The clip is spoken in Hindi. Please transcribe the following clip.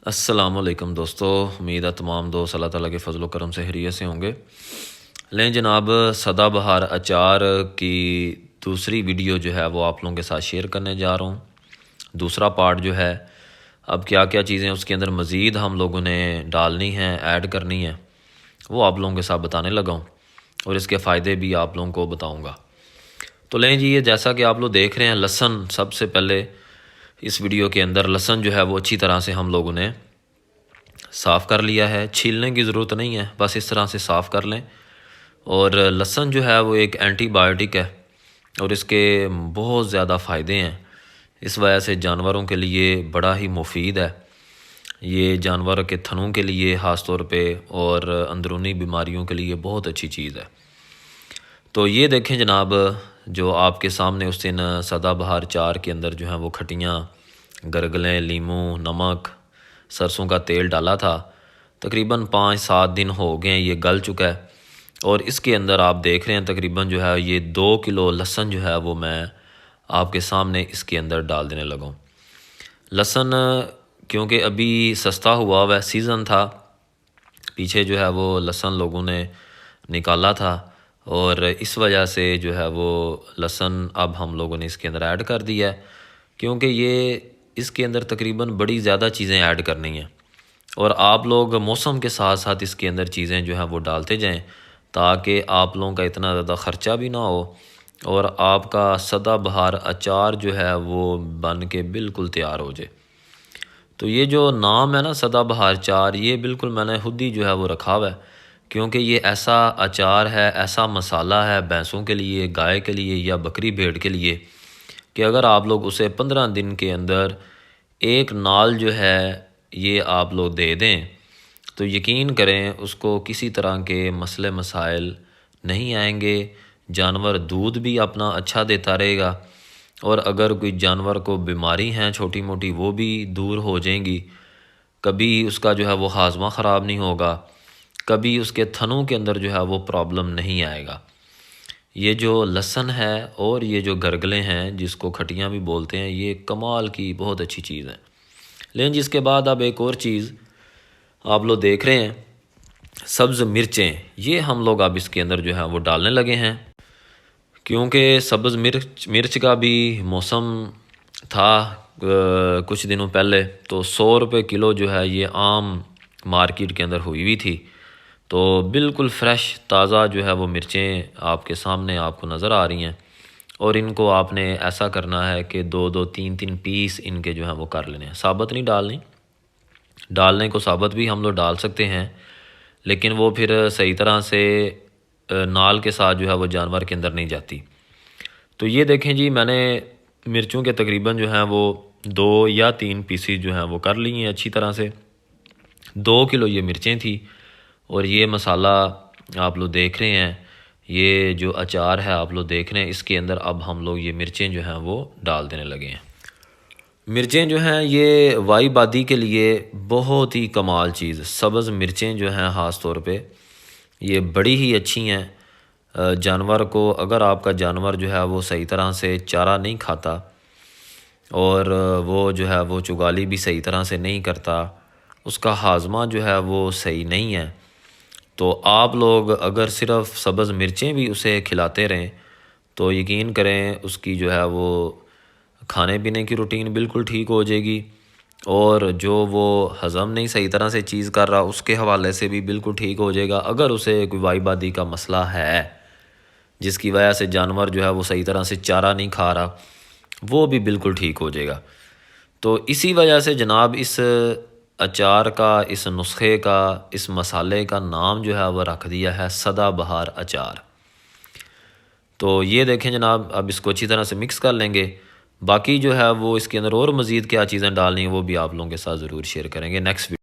अस्सलामुअलैकुम दोस्तों, उम्मीद है तमाम दोस्त अल्लाह ताला के फजल करम से खैरियत से होंगे। लें जनाब, सदाबहार अचार की दूसरी वीडियो जो है वो आप लोगों के साथ शेयर करने जा रहा हूँ। दूसरा पार्ट जो है, अब क्या क्या चीज़ें उसके अंदर मज़ीद हम लोगों ने डालनी हैं, ऐड करनी है, वो आप लोगों के साथ बताने लगा हूँ और इसके फ़ायदे भी आप लोगों को बताऊँगा। तो लें जी, ये जैसा कि आप लोग देख रहे हैं, लहसुन सबसे पहले इस वीडियो के अंदर लहसुन जो है वो अच्छी तरह से हम लोगों ने साफ़ कर लिया है। छीलने की ज़रूरत नहीं है, बस इस तरह से साफ़ कर लें। और लहसुन जो है वो एक एंटीबायोटिक है और इसके बहुत ज़्यादा फ़ायदे हैं। इस वजह से जानवरों के लिए बड़ा ही मुफीद है। ये जानवर के थनों के लिए ख़ास तौर पे और अंदरूनी बीमारियों के लिए बहुत अच्छी चीज़ है। तो ये देखें जनाब, जो आपके सामने उस दिन सदाबहार चार के अंदर जो है वो खटियाँ, गरगलें, लीमू, नमक, सरसों का तेल डाला था। तकरीबन 5-7 दिन हो गए हैं, ये गल चुका है। और इसके अंदर आप देख रहे हैं तकरीबन जो है ये 2 किलो लहसुन जो है वो मैं आपके सामने इसके अंदर डाल देने लगा हूँ। लहसुन क्योंकि अभी सस्ता हुआ है, सीज़न था, पीछे जो है वो लहसुन लोगों ने निकाला था और इस वजह से जो है वो लहसुन अब हम लोगों ने इसके अंदर ऐड कर दिया है। क्योंकि ये इसके अंदर तकरीबन बड़ी ज़्यादा चीज़ें ऐड करनी हैं और आप लोग मौसम के साथ साथ इसके अंदर चीज़ें जो हैं वो डालते जाएं, ताकि आप लोगों का इतना ज़्यादा ख़र्चा भी ना हो और आपका सदाबहार अचार जो है वो बन के बिल्कुल तैयार हो जाए। तो ये जो नाम है ना, सदाबहार चार, ये बिल्कुल मैंने खुद ही जो है वो रखा हुआ है, क्योंकि ये ऐसा अचार है, ऐसा मसाला है भैंसों के लिए, गाय के लिए या बकरी भेड़ के लिए, कि अगर आप लोग उसे 15 दिन के अंदर एक नाल जो है ये आप लोग दे दें तो यकीन करें उसको किसी तरह के मसले मसाइल नहीं आएंगे। जानवर दूध भी अपना अच्छा देता रहेगा और अगर कोई जानवर को बीमारी है छोटी मोटी, वो भी दूर हो जाएंगी। कभी उसका जो है वो हाजमा ख़राब नहीं होगा, कभी उसके थनों के अंदर जो है वो प्रॉब्लम नहीं आएगा। ये जो लहसुन है और ये जो गरगलें हैं, जिसको खटियाँ भी बोलते हैं, ये कमाल की बहुत अच्छी चीज़ है। लेकिन जिसके बाद अब एक और चीज़ आप लोग देख रहे हैं, सब्ज़ मिर्चें, ये हम लोग अब इसके अंदर जो है वो डालने लगे हैं। क्योंकि सब्ज़ मिर्च मिर्च का भी मौसम था कुछ दिनों पहले, तो 100 रुपये किलो जो है ये आम मार्केट के अंदर हुई थी। तो बिल्कुल फ्रेश ताज़ा जो है वो मिर्चें आपके सामने आपको नज़र आ रही हैं और इनको आपने ऐसा करना है कि 2-2, 3-3 पीस इनके जो है वो कर लेने हैं। साबुत नहीं डालनी, डालने को साबुत भी हम लोग डाल सकते हैं, लेकिन वो फिर सही तरह से नाल के साथ जो है वो जानवर के अंदर नहीं जाती। तो ये देखें जी, मैंने मिर्चों के तकरीबन जो है वो 2 या 3 पीसीज जो हैं वो कर ली हैं अच्छी तरह से। 2 किलो ये मिर्चें थी और ये मसाला आप लोग देख रहे हैं, ये जो अचार है आप लोग देख रहे हैं, इसके अंदर अब हम लोग ये मिर्चें जो हैं वो डाल देने लगे हैं। मिर्चें जो हैं ये वाई बादी के लिए बहुत ही कमाल चीज़, सब्ज़ मिर्चें जो हैं ख़ास तौर पे ये बड़ी ही अच्छी हैं। जानवर को, अगर आपका जानवर जो है वो सही तरह से चारा नहीं खाता और वो जो है वो चुगाली भी सही तरह से नहीं करता, उसका हाजमा जो है वो सही नहीं है, तो आप लोग अगर सिर्फ सब्ज़ मिर्चें भी उसे खिलाते रहें तो यकीन करें उसकी जो है वो खाने पीने की रूटीन बिल्कुल ठीक हो जाएगी और जो वो हज़म नहीं सही तरह से चीज़ कर रहा उसके हवाले से भी बिल्कुल ठीक हो जाएगा। अगर उसे कोई वाईबादी का मसला है जिसकी वजह से जानवर जो है वो सही तरह से चारा नहीं खा रहा, वो भी बिल्कुल ठीक हो जाएगा। तो इसी वजह से जनाब इस अचार का, इस नुस्खे का, इस मसाले का नाम जो है वह रख दिया है सदाबहार अचार। तो ये देखें जनाब, अब इसको अच्छी तरह से मिक्स कर लेंगे। बाकी जो है वो इसके अंदर और मज़ीद क्या चीज़ें डालनी है वो भी आप लोगों के साथ ज़रूर शेयर करेंगे नेक्स्ट वीडियो।